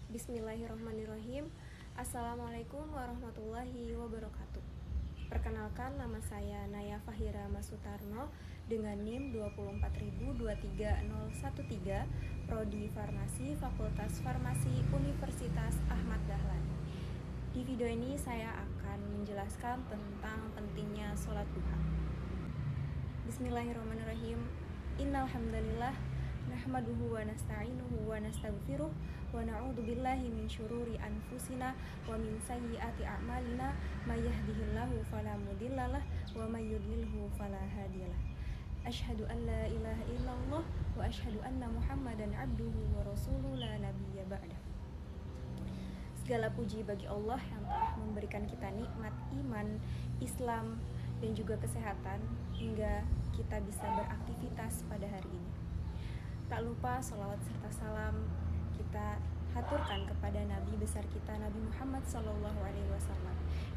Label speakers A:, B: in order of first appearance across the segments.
A: Bismillahirrahmanirrahim. Assalamualaikum warahmatullahi wabarakatuh. Perkenalkan, nama saya Naya Fahira Masutarno dengan NIM 24023.013, Prodi Farmasi, Fakultas Farmasi, Universitas Ahmad Dahlan. Di video ini saya akan menjelaskan tentang pentingnya sholat duha. Bismillahirrahmanirrahim. Innal hamdalillah nahmaduhu wa nasta'inuhu wa nastaghfiruh wa na'udzu billahi min syururi anfusina wa min sayyiati a'malina may yahdihillahu fala mudhillalah wa may yudlilhu fala hadiyalah. Asyhadu an la ilaha illallah wa asyhadu anna Muhammadan abduhu wa rasuluhu la nabiyya ba'dah. Segala puji bagi Allah yang telah memberikan kita nikmat iman, Islam, dan juga kesehatan hingga kita bisa beraktivitas pada hari ini. Tak lupa sholawat serta salam kita haturkan kepada Nabi besar kita, Nabi Muhammad SAW,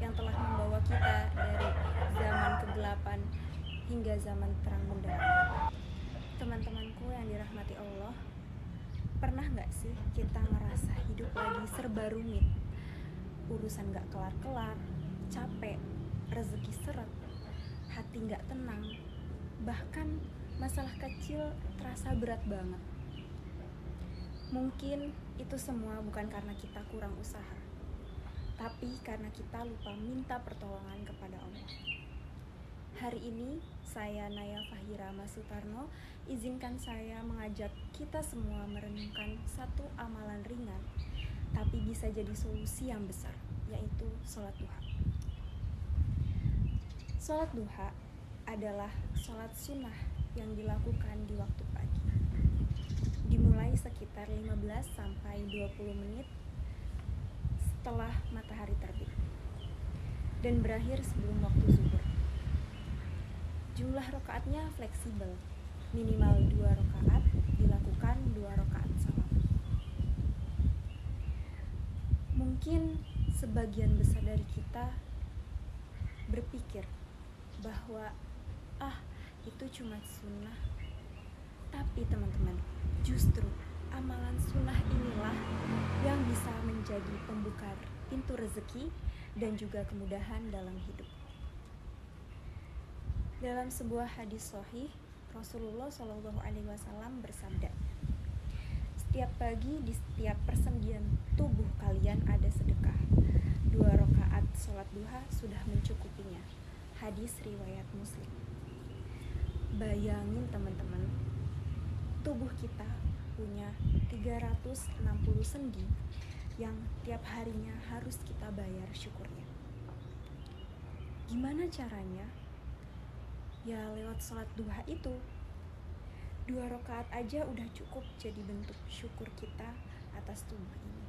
A: yang telah membawa kita dari zaman kegelapan hingga zaman terang benderang. Teman-temanku yang dirahmati Allah, pernah gak sih kita ngerasa hidup lagi serba rumit? Urusan gak kelar-kelar, capek, rezeki seret, hati gak tenang, bahkan masalah kecil terasa berat banget. Mungkin itu semua bukan karena kita kurang usaha, tapi karena kita lupa minta pertolongan kepada Allah. Hari ini saya Naya Fahira Masutarno, izinkan saya mengajak kita semua merenungkan satu amalan ringan tapi bisa jadi solusi yang besar, yaitu sholat duha. Sholat duha adalah sholat sunnah yang dilakukan di waktu pagi, dimulai sekitar 15 sampai 20 menit setelah matahari terbit dan berakhir sebelum waktu zuhur. Jumlah rakaatnya fleksibel, minimal 2 rakaat, dilakukan 2 rakaat salam. Mungkin sebagian besar dari kita berpikir bahwa itu cuma sunnah. Tapi teman-teman, justru amalan sunnah inilah yang bisa menjadi pembuka pintu rezeki dan juga kemudahan dalam hidup. Dalam sebuah hadis sahih, Rasulullah SAW bersabda, "Setiap pagi di setiap persendian tubuh kalian ada sedekah. 2 rakaat sholat duha sudah mencukupinya." Hadis riwayat Muslim. Bayangin teman-teman, tubuh kita punya 360 sendi yang tiap harinya harus kita bayar syukurnya. Gimana caranya? Ya lewat sholat duha itu. 2 rakaat aja udah cukup jadi bentuk syukur kita atas tubuh ini.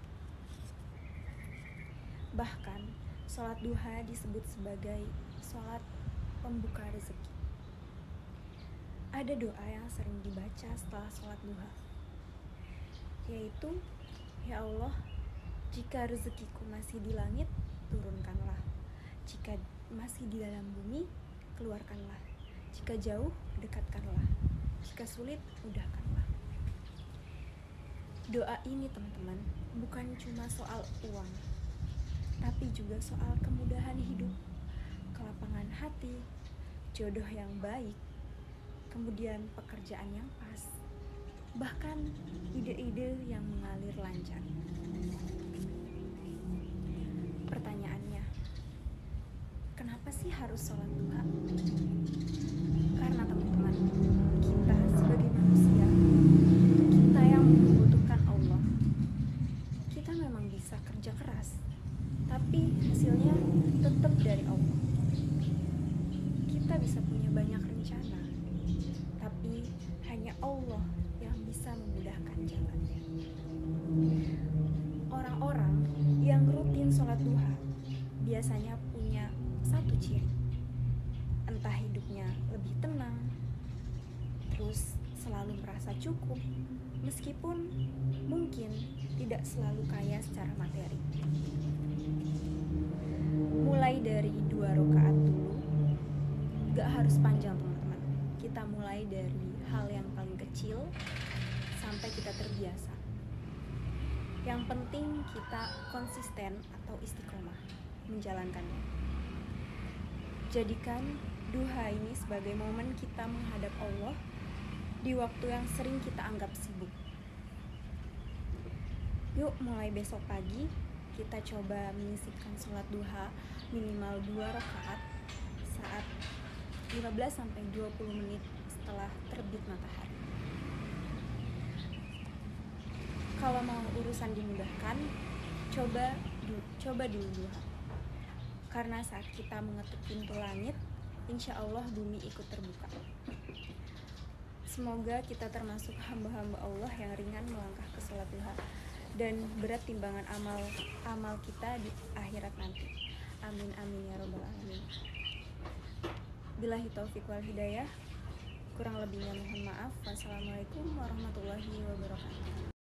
A: Bahkan sholat duha disebut sebagai sholat pembuka rezeki. Ada doa yang sering dibaca setelah sholat duha, yaitu, "Ya Allah, jika rezekiku masih di langit, turunkanlah. Jika masih di dalam bumi, keluarkanlah. Jika jauh, dekatkanlah. Jika sulit, mudahkanlah." Doa ini teman-teman bukan cuma soal uang, tapi juga soal kemudahan hidup, kelapangan hati, jodoh yang baik, kemudian pekerjaan yang pas, bahkan ide-ide yang mengalir lancar. Pertanyaannya, kenapa sih harus sholat duha? Karena teman-teman, kita sebagai manusia, kita yang membutuhkan Allah, kita memang bisa kerja keras, tapi hasilnya tetap dari Allah. Kita bisa punya banyak rencana, tapi hanya Allah yang bisa memudahkan jalannya. Orang-orang yang rutin sholat duha biasanya punya satu ciri, entah hidupnya lebih tenang, terus selalu merasa cukup, meskipun mungkin tidak selalu kaya secara materi. Mulai dari 2 rakaat dulu, gak harus panjang teman-teman. Kita mulai dari hal yang paling kecil sampai kita terbiasa. Yang penting kita konsisten atau istiqomah menjalankannya. Jadikan duha ini sebagai momen kita menghadap Allah di waktu yang sering kita anggap sibuk. Yuk, mulai besok pagi kita coba menyisipkan sholat duha minimal 2 rakaat saat 15-20 menit setelah terbit matahari. Kalau mau urusan dimudahkan, coba dulu duha. Karena saat kita mengetuk pintu langit, insya Allah bumi ikut terbuka. Semoga kita termasuk hamba-hamba Allah yang ringan melangkah ke sholat duha dan berat timbangan amal kita di akhirat nanti. Amin amin ya robbal alamin. Billahi taufiq wal hidayah. Kurang lebihnya mohon maaf. Wassalamualaikum warahmatullahi wabarakatuh.